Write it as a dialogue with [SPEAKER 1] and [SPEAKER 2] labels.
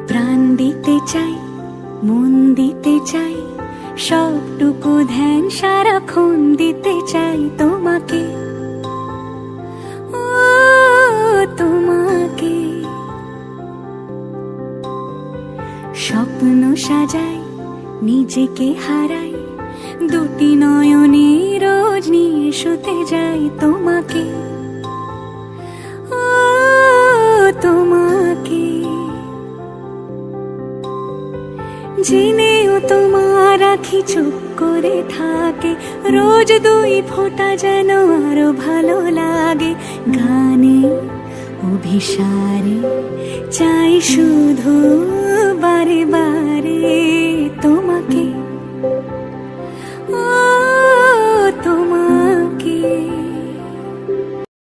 [SPEAKER 1] প্রাণ দিতে চাই, মন দিতে চাই, সবটুকু ধ্যান সারাক্ষণ দিতে চাই তোমাকে, ও তোমাকে। স্বপ্ন সাজাই, নিজেকে হারাই, দুটি নয়নে রোজ নিয়ে শুতে যাই তোমাকে, ও তোমাকে। জেনেও তোমার আখি চুপ করে থাকে, রোজ দুই ফোঁটা যেন আরো ভালো লাগে। গানে অভিসারে চাই শুধু